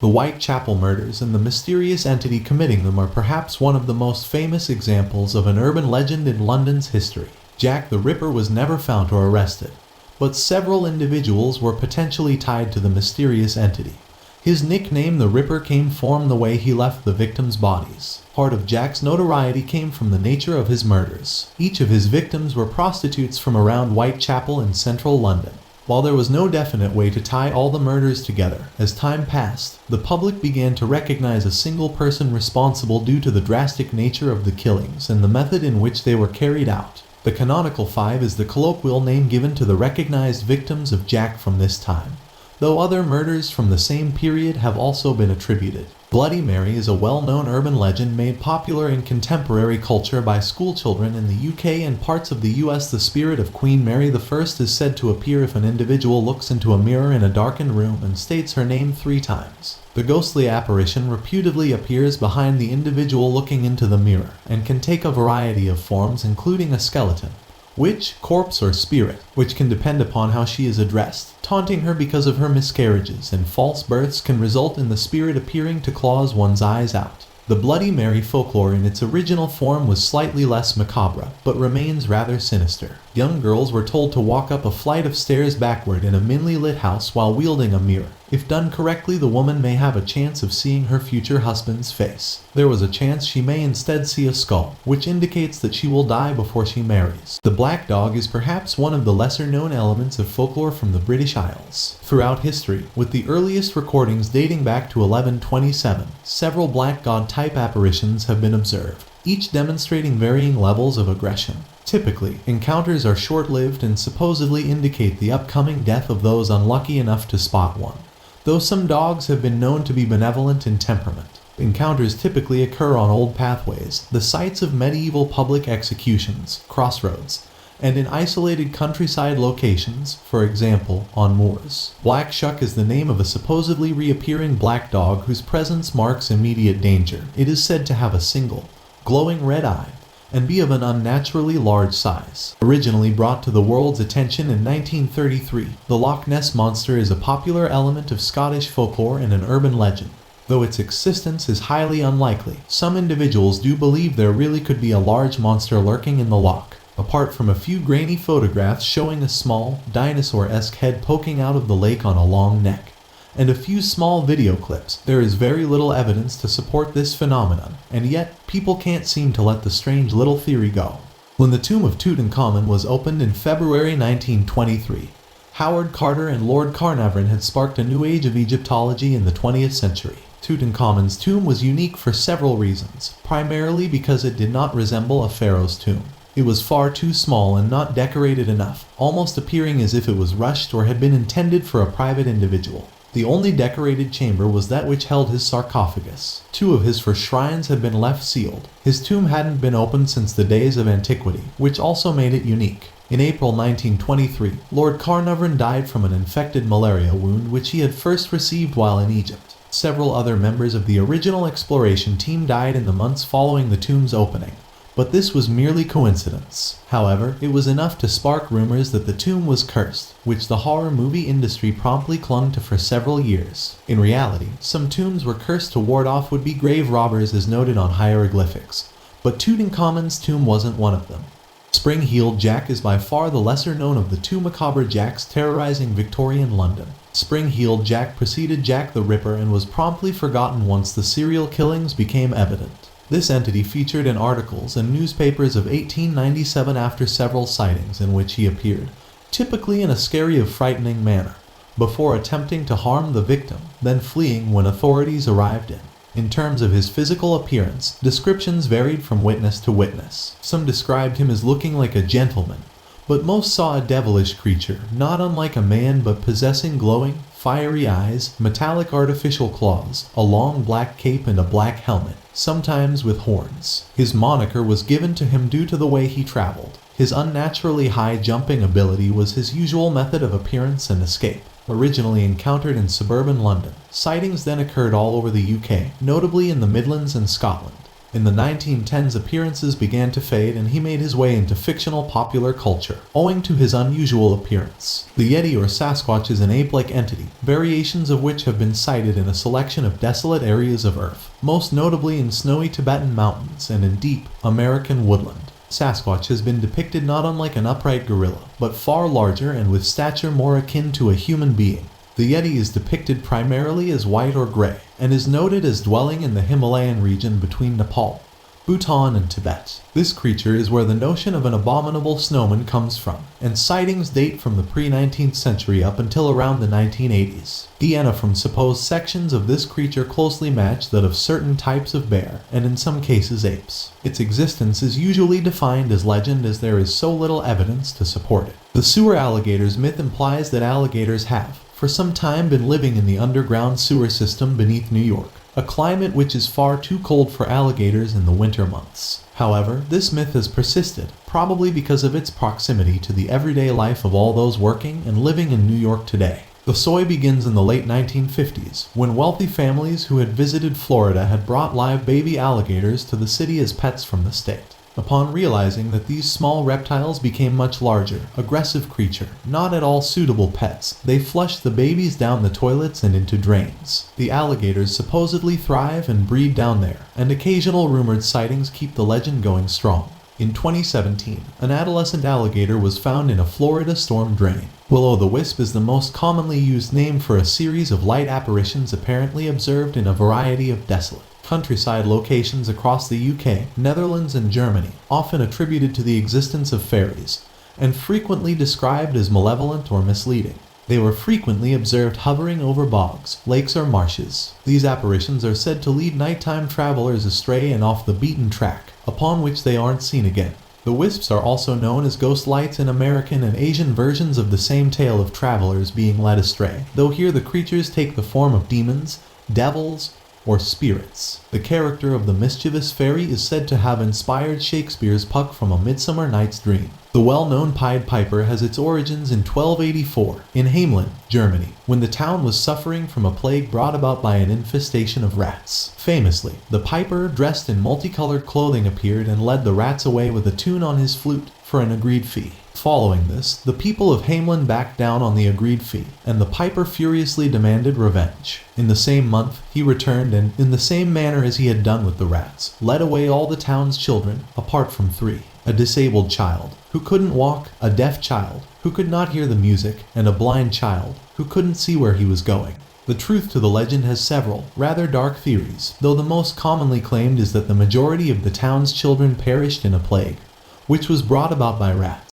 The Whitechapel murders and the mysterious entity committing them are perhaps one of the most famous examples of an urban legend in London's history. Jack the Ripper was never found or arrested, but several individuals were potentially tied to the mysterious entity. His nickname, the Ripper, came from the way he left the victims' bodies. Part of Jack's notoriety came from the nature of his murders. Each of his victims were prostitutes from around Whitechapel in central London. While there was no definite way to tie all the murders together, as time passed, the public began to recognize a single person responsible due to the drastic nature of the killings and the method in which they were carried out. The Canonical Five is the colloquial name given to the recognized victims of Jack from this time, though other murders from the same period have also been attributed. Bloody Mary is a well-known urban legend made popular in contemporary culture by schoolchildren in the UK and parts of the US. The spirit of Queen Mary I is said to appear if an individual looks into a mirror in a darkened room and states her name 3 times. The ghostly apparition reputedly appears behind the individual looking into the mirror and can take a variety of forms, including a skeleton, witch, corpse, or spirit, which can depend upon how she is addressed. Taunting her because of her miscarriages and false births can result in the spirit appearing to claw one's eyes out. The Bloody Mary folklore in its original form was slightly less macabre, but remains rather sinister. Young girls were told to walk up a flight of stairs backward in a dimly lit house while wielding a mirror. If done correctly, the woman may have a chance of seeing her future husband's face. There was a chance she may instead see a skull, which indicates that she will die before she marries. The black dog is perhaps one of the lesser-known elements of folklore from the British Isles. Throughout history, with the earliest recordings dating back to 1127, several black god-type apparitions have been observed, each demonstrating varying levels of aggression. Typically, encounters are short-lived and supposedly indicate the upcoming death of those unlucky enough to spot one. Though some dogs have been known to be benevolent in temperament, encounters typically occur on old pathways, the sites of medieval public executions, crossroads, and in isolated countryside locations, for example, on moors. Black Shuck is the name of a supposedly reappearing black dog whose presence marks immediate danger. It is said to have a single, glowing red eye, and be of an unnaturally large size. Originally brought to the world's attention in 1933, the Loch Ness monster is a popular element of Scottish folklore and an urban legend. Though its existence is highly unlikely, some individuals do believe there really could be a large monster lurking in the loch. Apart from a few grainy photographs showing a small, dinosaur-esque head poking out of the lake on a long neck, and a few small video clips, there is very little evidence to support this phenomenon, and yet people can't seem to let the strange little theory go. When the tomb of Tutankhamun was opened in February 1923, Howard Carter and Lord Carnarvon had sparked a new age of Egyptology in the 20th century. Tutankhamun's tomb was unique for several reasons, primarily because it did not resemble a pharaoh's tomb. It was far too small and not decorated enough, almost appearing as if it was rushed or had been intended for a private individual. The only decorated chamber was that which held his sarcophagus. 2 of his first shrines had been left sealed. His tomb hadn't been opened since the days of antiquity, which also made it unique. In April 1923, Lord Carnarvon died from an infected malaria wound which he had first received while in Egypt. Several other members of the original exploration team died in the months following the tomb's opening, but this was merely coincidence. However, it was enough to spark rumors that the tomb was cursed, which the horror movie industry promptly clung to for several years. In reality, some tombs were cursed to ward off would-be grave robbers as noted on hieroglyphics, but Tutankhamen's tomb wasn't one of them. Springhealed Jack is by far the lesser known of the 2 macabre Jacks terrorizing Victorian London. Springhealed Jack preceded Jack the Ripper and was promptly forgotten once the serial killings became evident. This entity featured in articles and newspapers of 1897 after several sightings in which he appeared, typically in a scary or frightening manner, before attempting to harm the victim, then fleeing when authorities arrived in. In terms of his physical appearance, descriptions varied from witness to witness. Some described him as looking like a gentleman, but most saw a devilish creature, not unlike a man but possessing glowing, fiery eyes, metallic artificial claws, a long black cape and a black helmet, sometimes with horns. His moniker was given to him due to the way he traveled. His unnaturally high jumping ability was his usual method of appearance and escape. Originally encountered in suburban London, sightings then occurred all over the UK, notably in the Midlands and Scotland. In the 1910s, appearances began to fade and he made his way into fictional popular culture, owing to his unusual appearance. The Yeti or Sasquatch is an ape-like entity, variations of which have been sighted in a selection of desolate areas of Earth, most notably in snowy Tibetan mountains and in deep American woodland. Sasquatch has been depicted not unlike an upright gorilla, but far larger and with stature more akin to a human being. The Yeti is depicted primarily as white or gray, and is noted as dwelling in the Himalayan region between Nepal, Bhutan, and Tibet. This creature is where the notion of an abominable snowman comes from, and sightings date from the pre-19th century up until around the 1980s. DNA from supposed sections of this creature closely match that of certain types of bear, and in some cases apes. Its existence is usually defined as legend as there is so little evidence to support it. The sewer alligators myth implies that alligators have, for some time, been living in the underground sewer system beneath New York, a climate which is far too cold for alligators in the winter months. However, this myth has persisted, probably because of its proximity to the everyday life of all those working and living in New York today. The story begins in the late 1950s, when wealthy families who had visited Florida had brought live baby alligators to the city as pets from the state. Upon realizing that these small reptiles became much larger, aggressive creature, not at all suitable pets, they flushed the babies down the toilets and into drains. The alligators supposedly thrive and breed down there, and occasional rumored sightings keep the legend going strong. In 2017, an adolescent alligator was found in a Florida storm drain. Will-o'-the-wisp is the most commonly used name for a series of light apparitions apparently observed in a variety of desolate countryside locations across the UK, Netherlands, and Germany, often attributed to the existence of fairies, and frequently described as malevolent or misleading. They were frequently observed hovering over bogs, lakes, or marshes. These apparitions are said to lead nighttime travelers astray and off the beaten track, upon which they aren't seen again. The wisps are also known as ghost lights in American and Asian versions of the same tale of travelers being led astray, though here the creatures take the form of demons, devils, or spirits. The character of the mischievous fairy is said to have inspired Shakespeare's Puck from A Midsummer Night's Dream. The well-known Pied Piper has its origins in 1284 in Hamelin, Germany, when the town was suffering from a plague brought about by an infestation of rats. Famously, the piper, dressed in multicolored clothing, appeared and led the rats away with a tune on his flute for an agreed fee. Following this, the people of Hamelin backed down on the agreed fee, and the piper furiously demanded revenge. In the same month, he returned and, in the same manner as he had done with the rats, led away all the town's children, apart from 3. A disabled child, who couldn't walk, a deaf child, who could not hear the music, and a blind child, who couldn't see where he was going. The truth to the legend has several, rather dark theories, though the most commonly claimed is that the majority of the town's children perished in a plague, which was brought about by rats.